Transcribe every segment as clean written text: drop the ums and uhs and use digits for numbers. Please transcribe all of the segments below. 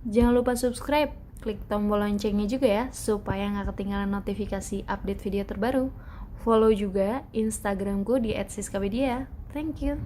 Jangan lupa subscribe, klik tombol loncengnya juga ya, supaya nggak ketinggalan notifikasi update video terbaru. Follow juga Instagramku di @siskapedia. Thank you.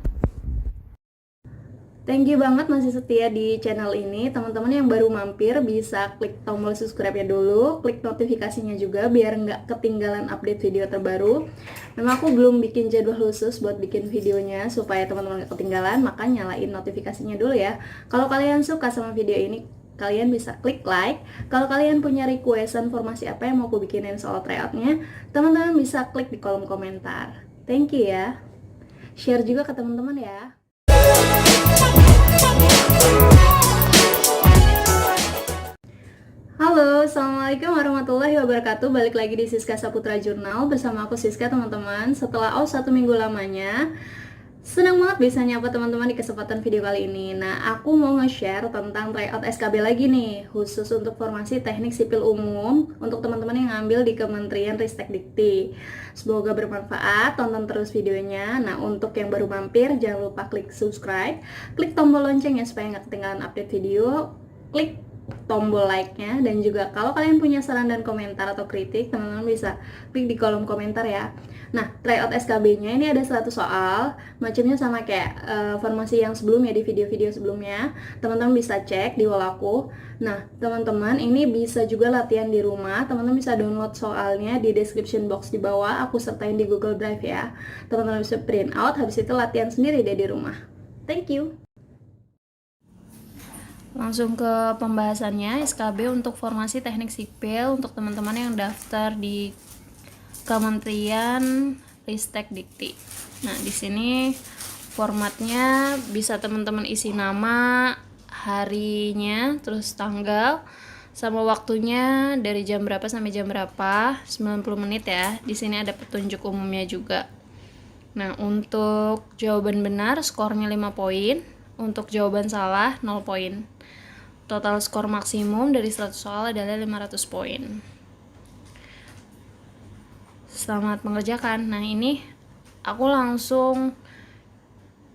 Thank you banget masih setia di channel ini. Teman-teman yang baru mampir bisa klik tombol subscribe-nya dulu, klik notifikasinya juga biar nggak ketinggalan update video terbaru. Memang aku belum bikin jadwal khusus buat bikin videonya supaya teman-teman nggak ketinggalan, maka nyalain notifikasinya dulu ya. Kalau kalian suka sama video ini, kalian bisa klik like. Kalau kalian punya request informasi apa yang mau aku bikinin soal tryoutnya, teman-teman bisa klik di kolom komentar. Thank you ya. Share juga ke teman-teman ya. Halo, assalamualaikum warahmatullahi wabarakatuh. Balik lagi di Siska Saputra Jurnal bersama aku Siska, teman-teman. Setelah 1 minggu lamanya, senang banget bisa nyapa teman-teman di kesempatan video kali ini. Nah, aku mau nge-share tentang tryout SKB lagi nih, khusus untuk formasi teknik sipil umum untuk teman-teman yang ngambil di Kementerian Ristek Dikti. Semoga bermanfaat, tonton terus videonya. Nah, untuk yang baru mampir, jangan lupa klik subscribe, klik tombol loncengnya supaya nggak ketinggalan update video, klik tombol like-nya, dan juga kalau kalian punya saran dan komentar atau kritik, teman-teman bisa klik di kolom komentar ya. Nah, tryout SKB-nya ini ada 100 soal, macamnya sama kayak formasi yang sebelumnya di video-video sebelumnya. Teman-teman bisa cek di wall aku. Nah, teman-teman ini bisa juga latihan di rumah. Teman-teman bisa download soalnya di description box di bawah, aku sertain di Google Drive ya. Teman-teman bisa print out, habis itu latihan sendiri deh di rumah. Thank you. Langsung ke pembahasannya. SKB untuk formasi teknik sipil untuk teman-teman yang daftar di Kementerian Ristek Dikti. Nah, di sini formatnya bisa teman-teman isi nama, harinya, terus tanggal, sama waktunya dari jam berapa sampai jam berapa, 90 menit ya. Di sini ada petunjuk umumnya juga. Nah, untuk jawaban benar skornya 5 poin, untuk jawaban salah 0 poin. Total skor maksimum dari 100 soal adalah 500 poin. Selamat mengerjakan. Nah, ini aku langsung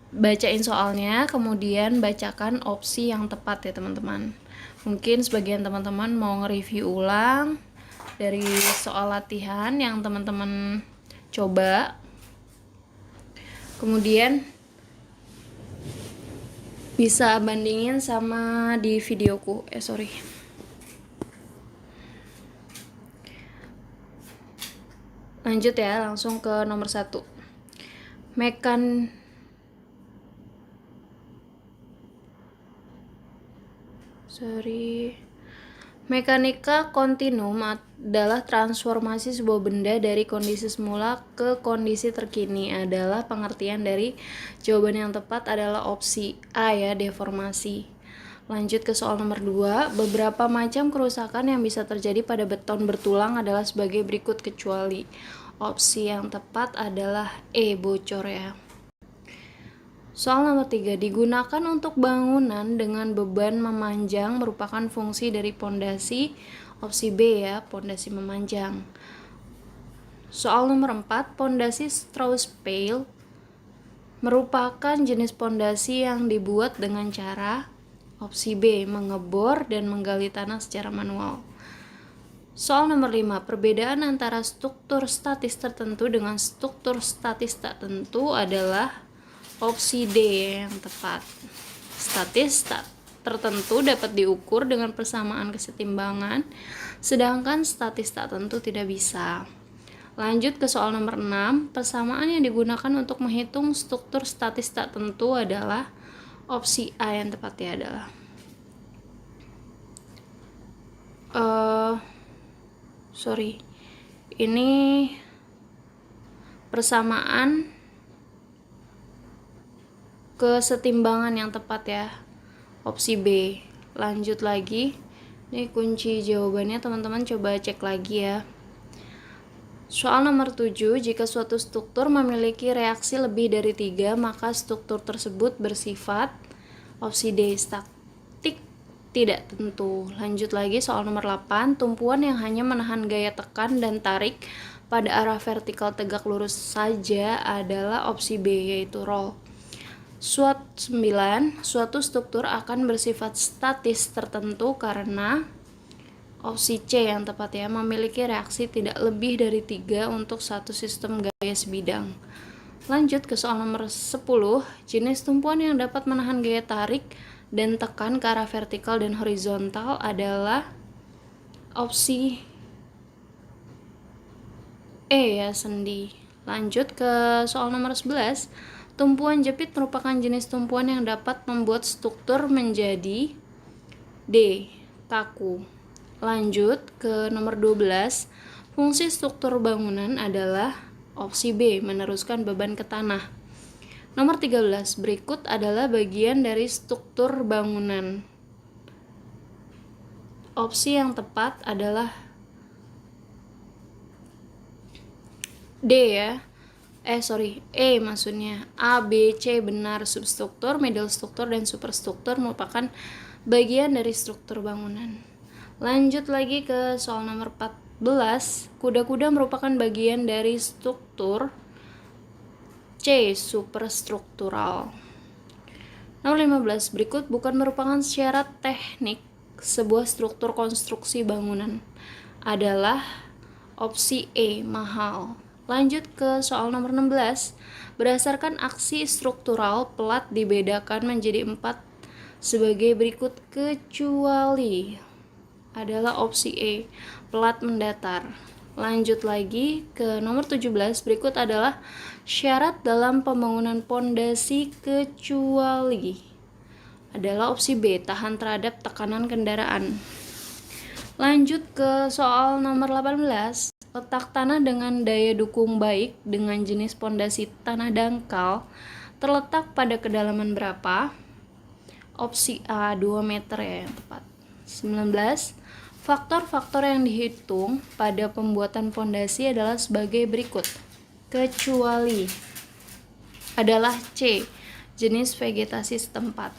bacain soalnya, kemudian bacakan opsi yang tepat ya teman-teman. Mungkin sebagian teman-teman mau nge-review ulang dari soal latihan yang teman-teman coba. Kemudian bisa bandingin sama di videoku. Lanjut ya, langsung ke nomor 1. Mekanika kontinum adalah transformasi sebuah benda dari kondisi semula ke kondisi terkini. Adalah pengertian dari jawaban yang tepat adalah opsi A ya, deformasi. Lanjut ke soal nomor 2. Beberapa macam kerusakan yang bisa terjadi pada beton bertulang adalah sebagai berikut kecuali. Opsi yang tepat adalah E, bocor ya. Soal nomor 3, digunakan untuk bangunan dengan beban memanjang merupakan fungsi dari pondasi. Opsi B ya, pondasi memanjang. Soal nomor 4, pondasi Strauss-Peil merupakan jenis pondasi yang dibuat dengan cara opsi B, mengebor dan menggali tanah secara manual. Soal nomor 5, perbedaan antara struktur statis tertentu dengan struktur statis tak tentu adalah opsi D yang tepat. Statis tak tertentu dapat diukur dengan persamaan kesetimbangan, sedangkan statis tak tentu tidak bisa. Lanjut ke soal nomor 6, persamaan yang digunakan untuk menghitung struktur statis tak tentu adalah opsi A yang tepatnya adalah ini persamaan kesetimbangan yang tepat ya, opsi B. Lanjut lagi, ini kunci jawabannya teman-teman coba cek lagi ya. Soal nomor 7, jika suatu struktur memiliki reaksi lebih dari 3, maka struktur tersebut bersifat opsi D, statik tidak tentu. Lanjut lagi soal nomor 8, tumpuan yang hanya menahan gaya tekan dan tarik pada arah vertikal tegak lurus saja adalah opsi B, yaitu roll. Suatu struktur akan bersifat statis tertentu karena opsi C yang tepat ya, memiliki reaksi tidak lebih dari 3 untuk satu sistem gaya sebidang. Lanjut ke soal nomor 10, jenis tumpuan yang dapat menahan gaya tarik dan tekan ke arah vertikal dan horizontal adalah opsi E ya, sendi. Lanjut ke soal nomor 11, tumpuan jepit merupakan jenis tumpuan yang dapat membuat struktur menjadi D. Kaku. Lanjut ke nomor 12, fungsi struktur bangunan adalah opsi B. Meneruskan beban ke tanah. Nomor 13, berikut adalah bagian dari struktur bangunan. Opsi yang tepat adalah D ya. E maksudnya. A, B, C benar. Substruktur, middle struktur, dan superstruktur merupakan bagian dari struktur bangunan. Lanjut lagi ke soal nomor 14. Kuda-kuda merupakan bagian dari struktur C, superstruktural. Nomor 15. Berikut bukan merupakan syarat teknik sebuah struktur konstruksi bangunan. Adalah opsi E, mahal. Lanjut ke soal nomor 16. Berdasarkan aksi struktural, pelat dibedakan menjadi 4 sebagai berikut kecuali adalah opsi E, pelat mendatar. Lanjut lagi ke nomor 17. Berikut adalah syarat dalam pembangunan pondasi kecuali adalah opsi B, tahan terhadap tekanan kendaraan. Lanjut ke soal nomor 18. Letak tanah dengan daya dukung baik dengan jenis pondasi tanah dangkal terletak pada kedalaman berapa? Opsi A, 2 meter ya yang tepat. 19. Faktor-faktor yang dihitung pada pembuatan pondasi adalah sebagai berikut. Kecuali adalah C, jenis vegetasi setempat.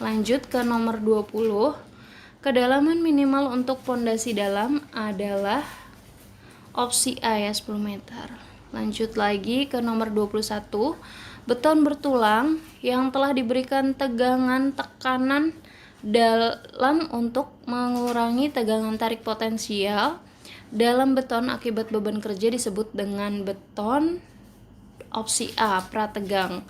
Lanjut ke nomor 20. Kedalaman minimal untuk pondasi dalam adalah opsi A ya, 10 meter. Lanjut lagi ke nomor 21. Beton bertulang yang telah diberikan tegangan tekanan dalam untuk mengurangi tegangan tarik potensial dalam beton akibat beban kerja disebut dengan beton opsi A, prategang.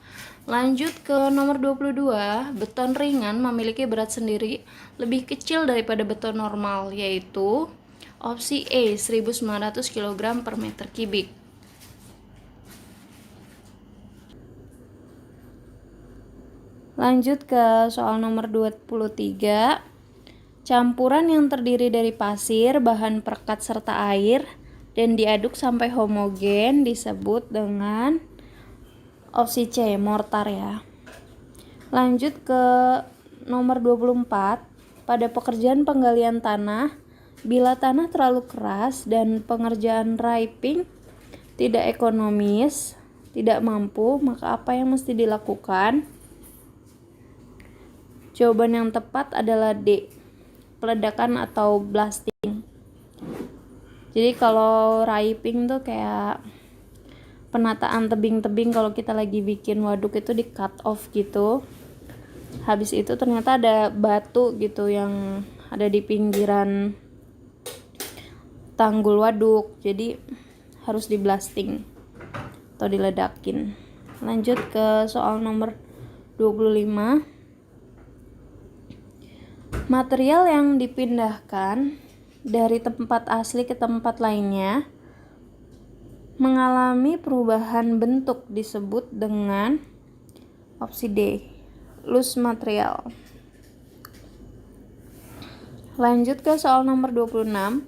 Lanjut ke nomor 22. Beton ringan memiliki berat sendiri lebih kecil daripada beton normal, yaitu opsi E, 1900 kg per meter kubik. Lanjut ke soal nomor 23. Campuran yang terdiri dari pasir, bahan perekat serta air dan diaduk sampai homogen disebut dengan opsi C, mortar ya. Lanjut ke nomor 24. Pada pekerjaan penggalian tanah, bila tanah terlalu keras dan pengerjaan riping tidak ekonomis, tidak mampu, maka apa yang mesti dilakukan? Jawaban yang tepat adalah D, peledakan atau blasting. Jadi kalau riping tuh kayak penataan tebing-tebing, kalau kita lagi bikin waduk itu di cut off gitu. Habis itu ternyata ada batu gitu yang ada di pinggiran tanggul waduk, jadi harus di blasting atau diledakin. Lanjut ke soal nomor 25. Material yang dipindahkan dari tempat asli ke tempat lainnya mengalami perubahan bentuk disebut dengan opsi D, loose material. Lanjut ke soal nomor 26.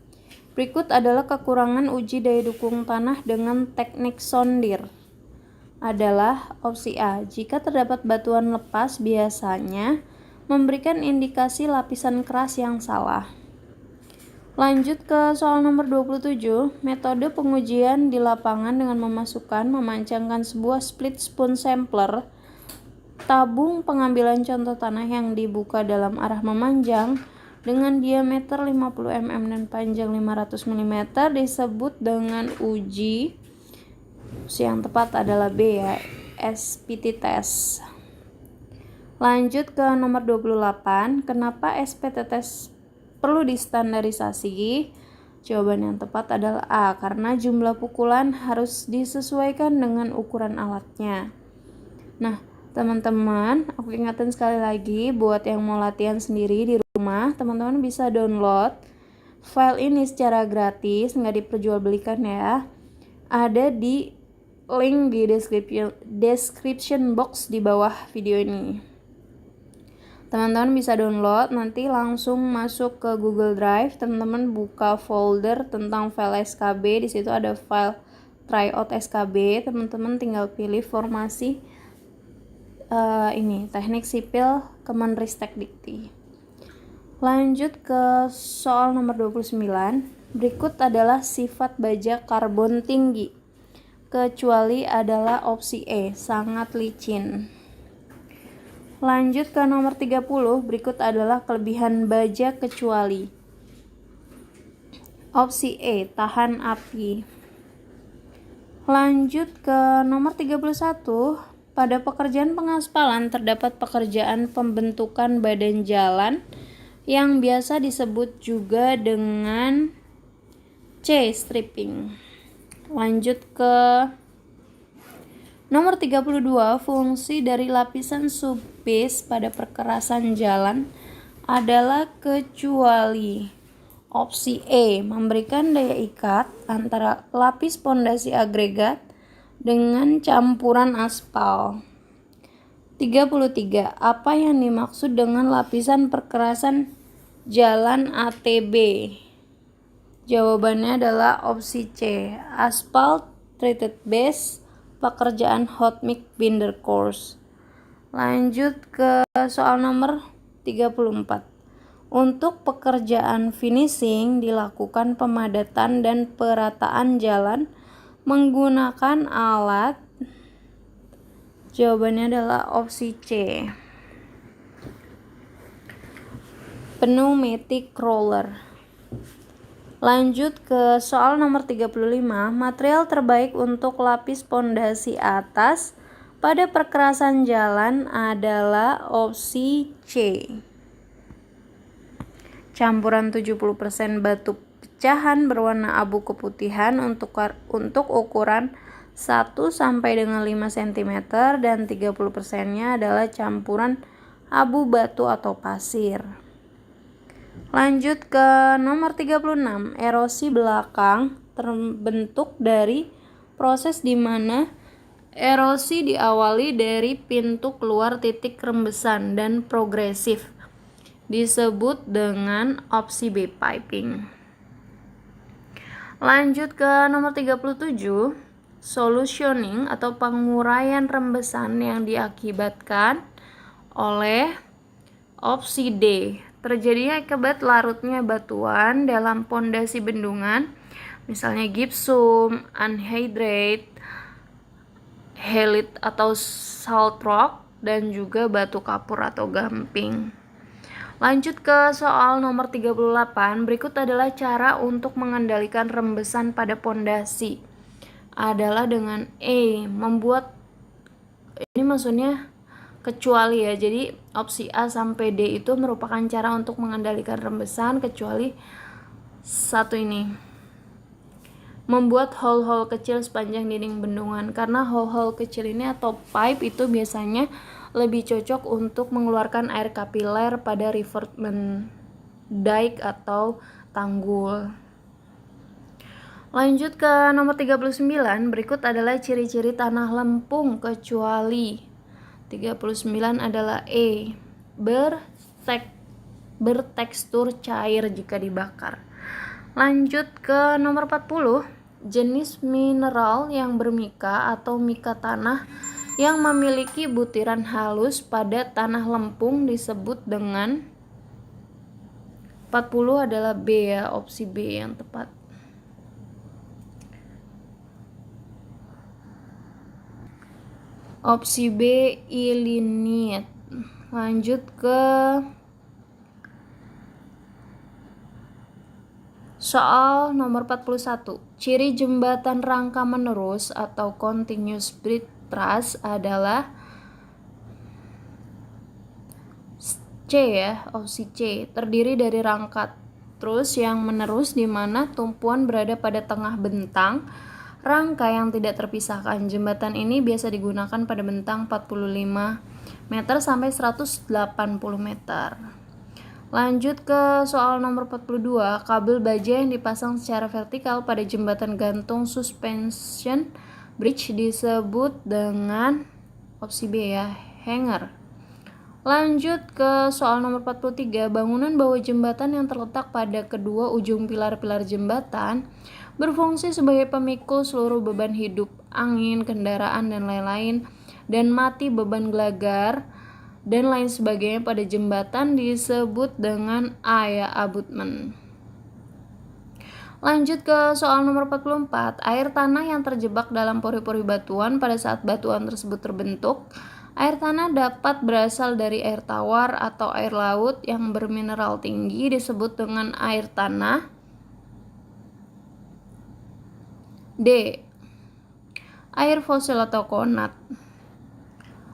Berikut adalah kekurangan uji daya dukung tanah dengan teknik sondir. Adalah opsi A, jika terdapat batuan lepas biasanya memberikan indikasi lapisan keras yang salah. Lanjut ke soal nomor 27. Metode pengujian di lapangan dengan memancangkan sebuah split spoon sampler, tabung pengambilan contoh tanah yang dibuka dalam arah memanjang dengan diameter 50 mm dan panjang 500 mm disebut dengan uji. Yang tepat adalah B ya, SPT test. Lanjut ke nomor 28, kenapa SPTT perlu distandarisasi? Jawaban yang tepat adalah A, karena jumlah pukulan harus disesuaikan dengan ukuran alatnya. Nah, teman-teman, aku ingatkan sekali lagi buat yang mau latihan sendiri di rumah, teman-teman bisa download file ini secara gratis, nggak diperjualbelikan ya. Ada di link di description box di bawah video ini. Teman-teman bisa download, nanti langsung masuk ke Google Drive, teman-teman buka folder tentang file SKB, di situ ada file tryout SKB, teman-teman tinggal pilih formasi ini teknik sipil Kemenristek Dikti. Lanjut ke soal nomor 29. Berikut adalah sifat baja karbon tinggi, kecuali adalah opsi E, sangat licin. Lanjut ke nomor 30, berikut adalah kelebihan baja kecuali. Opsi E, tahan api. Lanjut ke nomor 31, pada pekerjaan pengaspalan terdapat pekerjaan pembentukan badan jalan yang biasa disebut juga dengan C, stripping. Lanjut ke nomor 32, fungsi dari lapisan subbase pada perkerasan jalan adalah kecuali. Opsi E, memberikan daya ikat antara lapis pondasi agregat dengan campuran aspal. 33, apa yang dimaksud dengan lapisan perkerasan jalan ATB? Jawabannya adalah opsi C, asphalt treated base, pekerjaan hot mix binder course. Lanjut ke soal nomor 34. Untuk pekerjaan finishing dilakukan pemadatan dan perataan jalan menggunakan alat. Jawabannya adalah opsi C, pneumatic roller. Lanjut ke soal nomor 35, material terbaik untuk lapis pondasi atas pada perkerasan jalan adalah opsi C, campuran 70% batu pecahan berwarna abu keputihan untuk ukuran 1 sampai dengan 5 cm dan 30%-nya adalah campuran abu batu atau pasir. Lanjut ke nomor 36, erosi belakang terbentuk dari proses di mana erosi diawali dari pintu keluar titik rembesan dan progresif, disebut dengan opsi B, piping. Lanjut ke nomor 37, solutioning atau penguraian rembesan yang diakibatkan oleh opsi D, terjadinya akibat larutnya batuan dalam pondasi bendungan, misalnya gypsum, anhydrite, halite atau salt rock, dan juga batu kapur atau gamping. Lanjut ke soal nomor 38, berikut adalah cara untuk mengendalikan rembesan pada pondasi. Adalah dengan E, membuat, ini maksudnya kecuali ya, jadi opsi A sampai D itu merupakan cara untuk mengendalikan rembesan, kecuali satu ini, membuat hole-hole kecil sepanjang dinding bendungan, karena hole-hole kecil ini atau pipe itu biasanya lebih cocok untuk mengeluarkan air kapiler pada revertment dike atau tanggul. Lanjut ke nomor 39, berikut adalah ciri-ciri tanah lempung kecuali. 39 adalah E, bertekstur cair jika dibakar. Lanjut ke nomor 40, jenis mineral yang bermika atau mika tanah yang memiliki butiran halus pada tanah lempung disebut dengan. 40 adalah B ya, opsi B yang tepat. Opsi B, ilmenite. Lanjut ke soal nomor 41. Ciri jembatan rangka menerus atau continuous bridge truss adalah ya, opsi C, terdiri dari rangka terus yang menerus di mana tumpuan berada pada tengah bentang rangka yang tidak terpisahkan. Jembatan ini biasa digunakan pada bentang 45 meter sampai 180 meter. Lanjut ke soal nomor 42, kabel baja yang dipasang secara vertikal pada jembatan gantung suspension bridge disebut dengan opsi B ya, hanger. Lanjut ke soal nomor 43, bangunan bawah jembatan yang terletak pada kedua ujung pilar-pilar jembatan berfungsi sebagai pemikul seluruh beban hidup, angin, kendaraan, dan lain-lain, dan mati beban gelagar dan lain sebagainya pada jembatan disebut dengan abutment. Lanjut ke soal nomor 44, air tanah yang terjebak dalam pori-pori batuan pada saat batuan tersebut terbentuk. Air tanah dapat berasal dari air tawar atau air laut yang bermineral tinggi disebut dengan air tanah. D. Air fosil atau konat.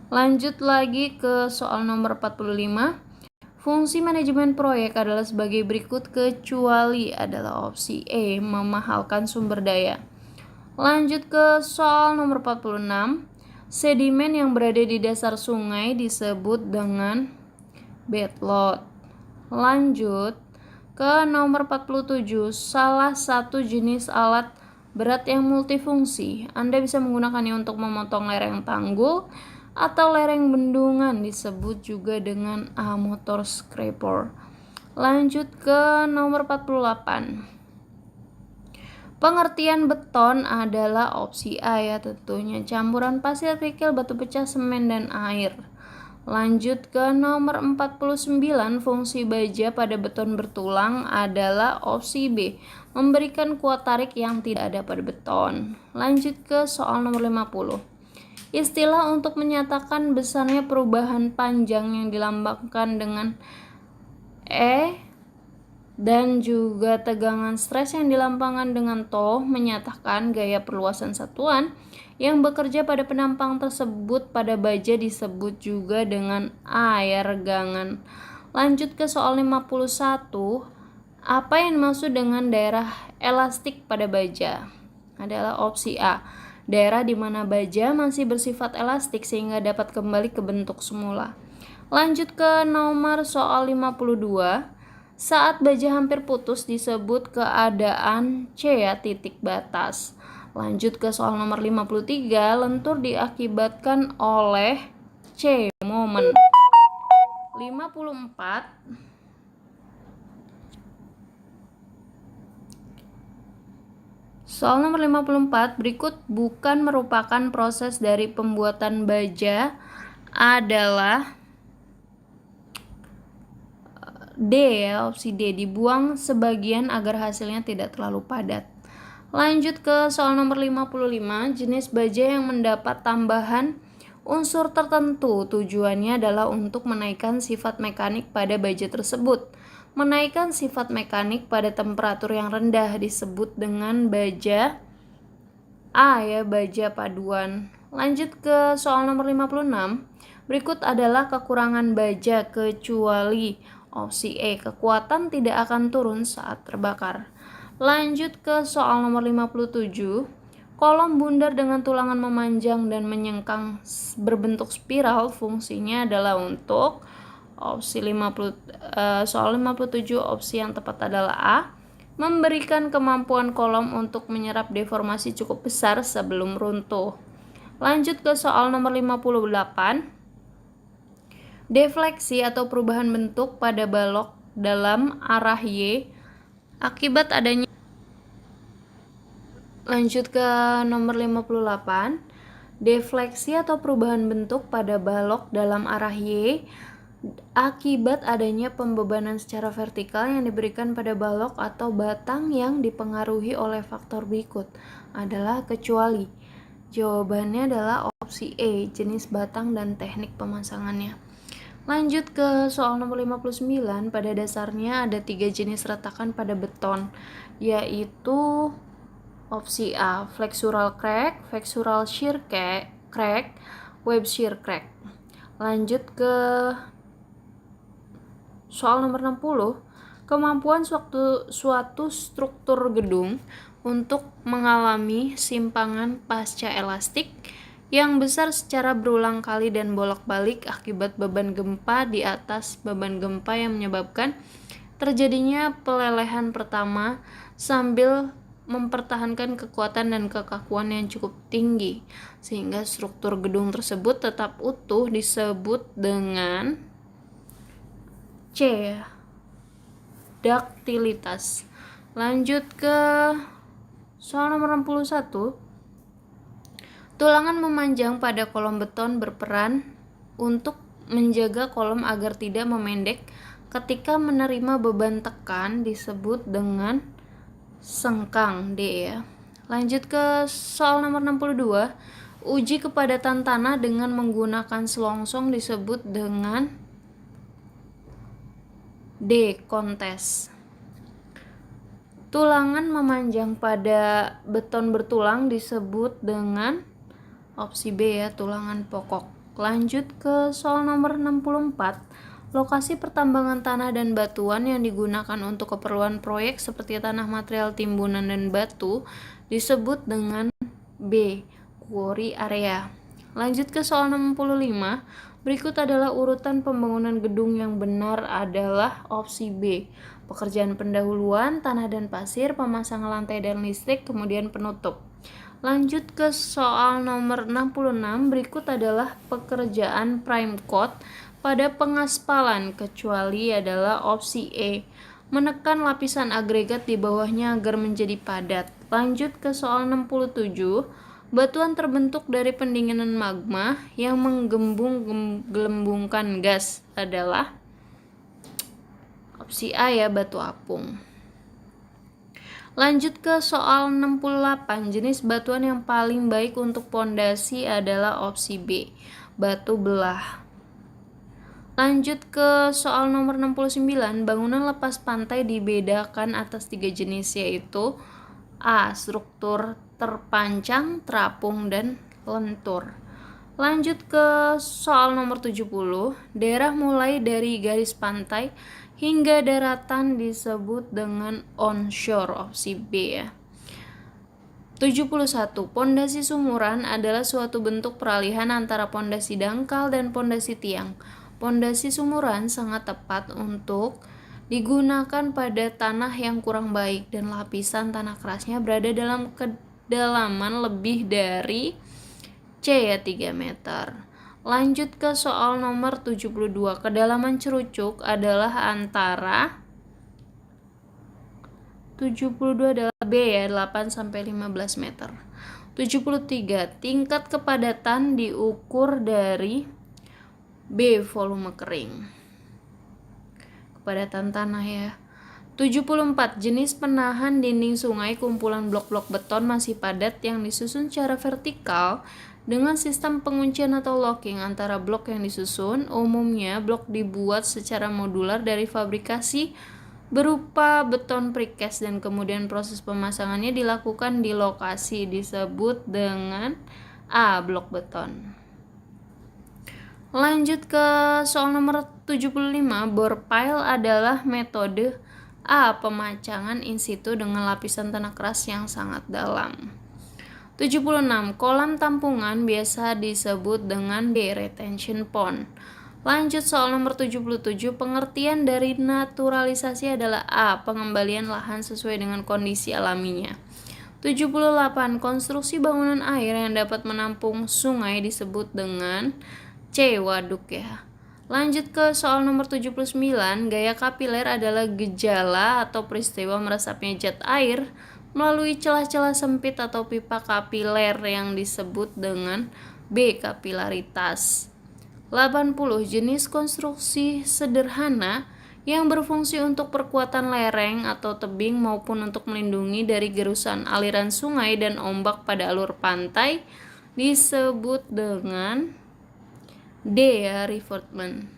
Lanjut lagi ke soal nomor 45. Fungsi manajemen proyek adalah sebagai berikut kecuali adalah opsi E, memahalkan sumber daya. Lanjut ke soal nomor 46. Sedimen yang berada di dasar sungai disebut dengan bedload. Lanjut ke nomor 47. Salah satu jenis alat berat yang multifungsi. Anda bisa menggunakannya untuk memotong lereng tanggul atau lereng bendungan disebut juga dengan motor scraper. Lanjut ke nomor 48. Pengertian beton adalah opsi A ya tentunya, campuran pasir, kerikil, batu pecah, semen, dan air. Lanjut ke nomor 49, fungsi baja pada beton bertulang adalah opsi B, memberikan kuat tarik yang tidak ada pada beton. Lanjut ke soal nomor 50. Istilah untuk menyatakan besarnya perubahan panjang yang dilambangkan dengan E dan juga tegangan stres yang dilambangkan dengan tau menyatakan gaya perluasan satuan yang bekerja pada penampang tersebut pada baja disebut juga dengan regangan. Lanjut ke soal 51. Apa yang dimaksud dengan daerah elastik pada baja? Adalah opsi A, daerah di mana baja masih bersifat elastik sehingga dapat kembali ke bentuk semula. Lanjut ke nomor soal 52. Saat baja hampir putus disebut keadaan C ya, titik batas. Lanjut ke soal nomor 53, lentur diakibatkan oleh C, momen. 54. Soal nomor 54, berikut bukan merupakan proses dari pembuatan baja adalah D ya, opsi D, dibuang sebagian agar hasilnya tidak terlalu padat. Lanjut ke soal nomor 55, jenis baja yang mendapat tambahan unsur tertentu tujuannya adalah untuk menaikkan sifat mekanik pada baja tersebut. Menaikkan sifat mekanik pada temperatur yang rendah disebut dengan baja A ya, baja paduan. Lanjut ke soal nomor 56, berikut adalah kekurangan baja kecuali opsi E, kekuatan tidak akan turun saat terbakar. Lanjut ke soal nomor 57. Kolom bundar dengan tulangan memanjang dan menyengkang berbentuk spiral fungsinya adalah untuk opsi 50. Soal 57 opsi yang tepat adalah A, memberikan kemampuan kolom untuk menyerap deformasi cukup besar sebelum runtuh. Lanjut ke soal nomor 58. Defleksi atau perubahan bentuk pada balok dalam arah Y akibat adanya. Lanjut ke nomor 58. Defleksi atau perubahan bentuk pada balok dalam arah Y akibat adanya pembebanan secara vertikal yang diberikan pada balok atau batang yang dipengaruhi oleh faktor berikut adalah kecuali. Jawabannya adalah opsi E, jenis batang dan teknik pemasangannya. Lanjut ke soal nomor 59, pada dasarnya ada 3 jenis retakan pada beton, yaitu opsi A, flexural crack, flexural shear crack, web shear crack. Lanjut ke Soal nomor 60, kemampuan suatu struktur gedung untuk mengalami simpangan pasca elastik yang besar secara berulang kali dan bolak-balik akibat beban gempa di atas beban gempa yang menyebabkan terjadinya pelelehan pertama sambil mempertahankan kekuatan dan kekakuan yang cukup tinggi sehingga struktur gedung tersebut tetap utuh disebut dengan C, duktilitas. Lanjut ke soal nomor 61. Tulangan memanjang pada kolom beton berperan untuk menjaga kolom agar tidak memendek ketika menerima beban tekan disebut dengan sengkang, D ya. Lanjut ke soal nomor 62. Uji kepadatan tanah dengan menggunakan selongsong disebut dengan D, kontes. Tulangan memanjang pada beton bertulang disebut dengan opsi B ya, tulangan pokok. Lanjut ke soal nomor 64. Lokasi pertambangan tanah dan batuan yang digunakan untuk keperluan proyek seperti tanah, material, timbunan, dan batu disebut dengan B, quarry area. Lanjut ke soal 65. Berikut adalah urutan pembangunan gedung yang benar adalah opsi B. Pekerjaan pendahuluan, tanah dan pasir, pemasangan lantai dan listrik, kemudian penutup. Lanjut ke soal nomor 66. Berikut adalah pekerjaan prime coat pada pengaspalan kecuali adalah opsi E. Menekan lapisan agregat di bawahnya agar menjadi padat. Lanjut ke soal 67. Batuan terbentuk dari pendinginan magma yang menggelembungkan gas adalah opsi A ya, batu apung. Lanjut ke soal 68. Jenis batuan yang paling baik untuk pondasi adalah opsi B, batu belah. Lanjut ke soal nomor 69. Bangunan lepas pantai dibedakan atas 3 jenis yaitu A, struktur terpancang, terapung, dan lentur. Lanjut ke soal nomor 70. Daerah mulai dari garis pantai hingga daratan disebut dengan onshore, opsi B ya. 71. Pondasi sumuran adalah suatu bentuk peralihan antara pondasi dangkal dan pondasi tiang. Pondasi sumuran sangat tepat untuk digunakan pada tanah yang kurang baik dan lapisan tanah kerasnya berada dalam kedalaman lebih dari C ya, 3 meter. Lanjut ke soal nomor 72. Kedalaman cerucuk adalah antara 72 adalah B ya, 8 sampai 15 meter. 73. Tingkat kepadatan diukur dari B, volume kering. Kepadatan tanah ya. 74. Jenis penahan dinding sungai kumpulan blok-blok beton masih padat yang disusun secara vertikal dengan sistem penguncian atau locking antara blok yang disusun. Umumnya blok dibuat secara modular dari fabrikasi berupa beton precast dan kemudian proses pemasangannya dilakukan di lokasi disebut dengan A, blok beton. Lanjut ke soal nomor 75. Bore pile adalah metode A, pemacangan in situ dengan lapisan tanah keras yang sangat dalam. 76. Kolam tampungan biasa disebut dengan B, retention pond. Lanjut soal nomor 77. Pengertian dari naturalisasi adalah A, pengembalian lahan sesuai dengan kondisi alaminya. 78. Konstruksi bangunan air yang dapat menampung sungai disebut dengan C, waduk ya. Lanjut ke soal nomor 79. Gaya kapiler adalah gejala atau peristiwa meresapnya zat air melalui celah-celah sempit atau pipa kapiler yang disebut dengan B, kapilaritas. 80. Jenis konstruksi sederhana yang berfungsi untuk perkuatan lereng atau tebing maupun untuk melindungi dari gerusan aliran sungai dan ombak pada alur pantai disebut dengan D ya, revetment.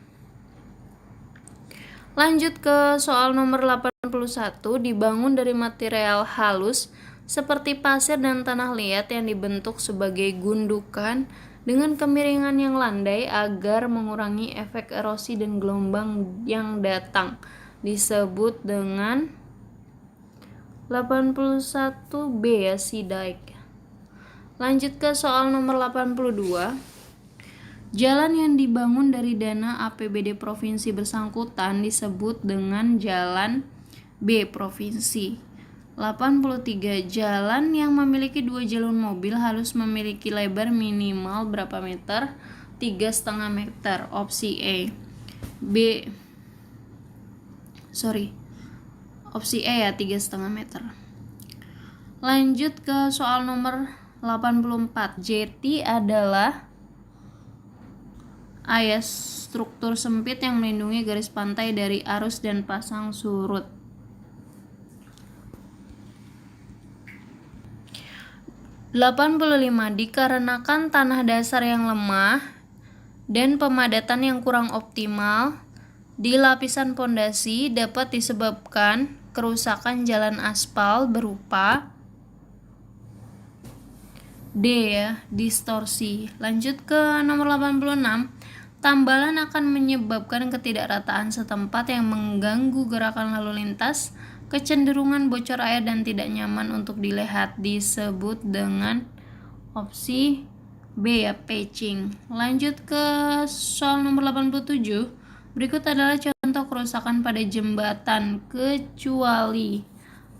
Lanjut ke soal nomor 81. Dibangun dari material halus seperti pasir dan tanah liat yang dibentuk sebagai gundukan dengan kemiringan yang landai agar mengurangi efek erosi dan gelombang yang datang, disebut dengan 81B ya, sea dike. Lanjut ke soal nomor 82. Jalan yang dibangun dari dana APBD provinsi bersangkutan disebut dengan jalan B provinsi. 83. Jalan yang memiliki 2 jalur mobil harus memiliki lebar minimal berapa meter? 3,5 meter. Opsi Opsi E ya, 3,5 meter. Lanjut ke soal nomor 84. Jeti adalah struktur sempit yang melindungi garis pantai dari arus dan pasang surut. 85. Dikarenakan tanah dasar yang lemah dan pemadatan yang kurang optimal di lapisan pondasi dapat disebabkan kerusakan jalan aspal berupa D ya, distorsi. Lanjut ke nomor 86. Tambalan akan menyebabkan ketidakrataan setempat yang mengganggu gerakan lalu lintas, kecenderungan bocor air dan tidak nyaman untuk dilihat, disebut dengan opsi B ya, patching. Lanjut ke soal nomor 87. Berikut adalah contoh kerusakan pada jembatan kecuali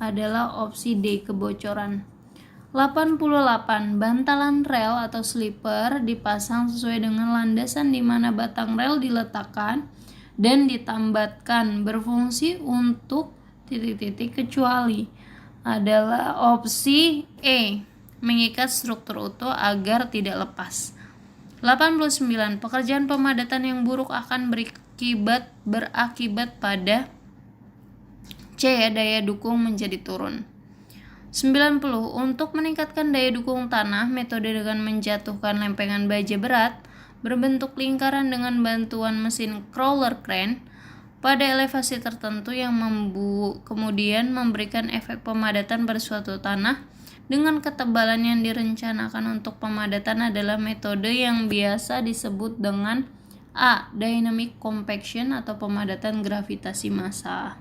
adalah opsi D, kebocoran. 88. Bantalan rel atau sleeper dipasang sesuai dengan landasan di mana batang rel diletakkan dan ditambatkan, berfungsi untuk titik-titik kecuali adalah opsi E, mengikat struktur utuh agar tidak lepas. 89. Pekerjaan pemadatan yang buruk akan berakibat pada C ya, daya dukung menjadi turun. 90. Untuk meningkatkan daya dukung tanah, metode dengan menjatuhkan lempengan baja berat berbentuk lingkaran dengan bantuan mesin crawler crane pada elevasi tertentu yang kemudian memberikan efek pemadatan pada suatu tanah dengan ketebalan yang direncanakan untuk pemadatan adalah metode yang biasa disebut dengan A. Dynamic compaction atau pemadatan gravitasi massa.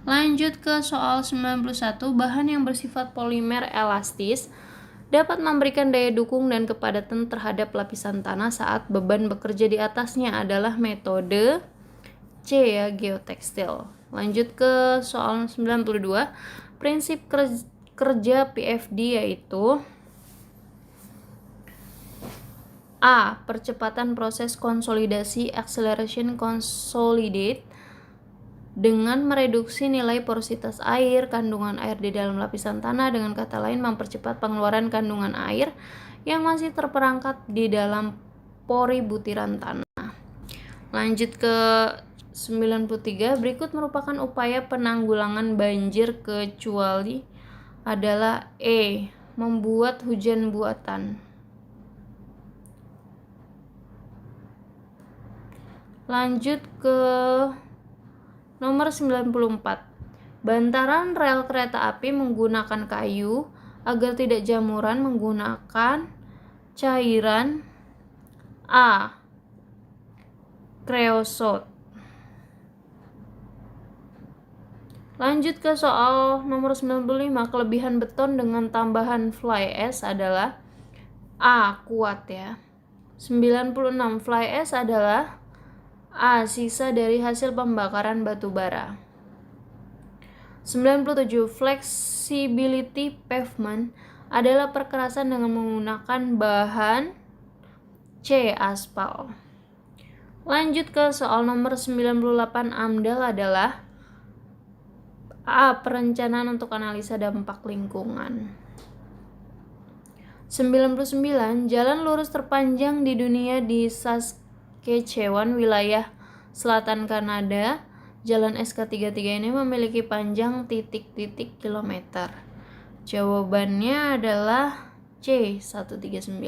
Lanjut ke soal 91. Bahan yang bersifat polimer elastis dapat memberikan daya dukung dan kepadatan terhadap lapisan tanah saat beban bekerja di atasnya adalah metode C ya, geotekstil. Lanjut ke soal 92. Prinsip kerja PFD yaitu A. Percepatan proses konsolidasi, acceleration consolidate, dengan mereduksi nilai porositas air, kandungan air di dalam lapisan tanah, dengan kata lain mempercepat pengeluaran kandungan air yang masih terperangkap di dalam pori butiran tanah. Lanjut ke 93. Berikut merupakan upaya penanggulangan banjir kecuali adalah E. Membuat hujan buatan. Lanjut ke nomor 94. Bantaran rel kereta api menggunakan kayu agar tidak jamuran menggunakan cairan A. Creosote. Lanjut ke soal nomor 95. Kelebihan beton dengan tambahan fly ash adalah A. Kuat ya. 96. Fly ash adalah A. Sisa dari hasil pembakaran batu bara. 97. Flexibility pavement adalah perkerasan dengan menggunakan bahan C. Aspal. Lanjut ke soal nomor 98. AMDAL adalah A. Perencanaan untuk analisa dampak lingkungan. 99. Jalan lurus terpanjang di dunia di Saskatchewan, wilayah selatan Kanada. Jalan SK33 ini memiliki panjang titik-titik kilometer. Jawabannya adalah C. 139.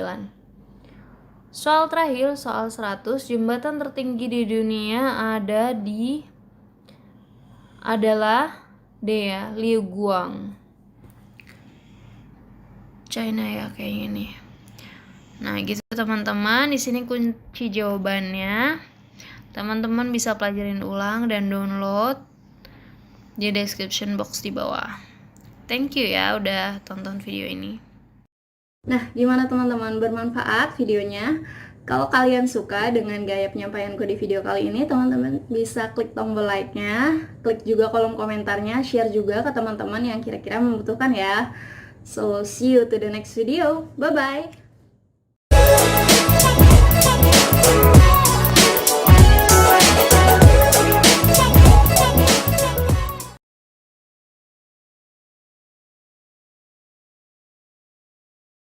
Soal terakhir, soal 100. Jembatan tertinggi di dunia adalah D ya, Liuguang, China ya kayaknya nih. Nah, gitu teman-teman. Di sini kunci jawabannya. Teman-teman bisa pelajarin ulang dan download di description box di bawah. Thank you ya udah tonton video ini. Nah, gimana teman-teman? Bermanfaat videonya? Kalau kalian suka dengan gaya penyampaianku di video kali ini, teman-teman bisa klik tombol like-nya, klik juga kolom komentarnya, share juga ke teman-teman yang kira-kira membutuhkan ya. So, see you to the next video. Bye-bye!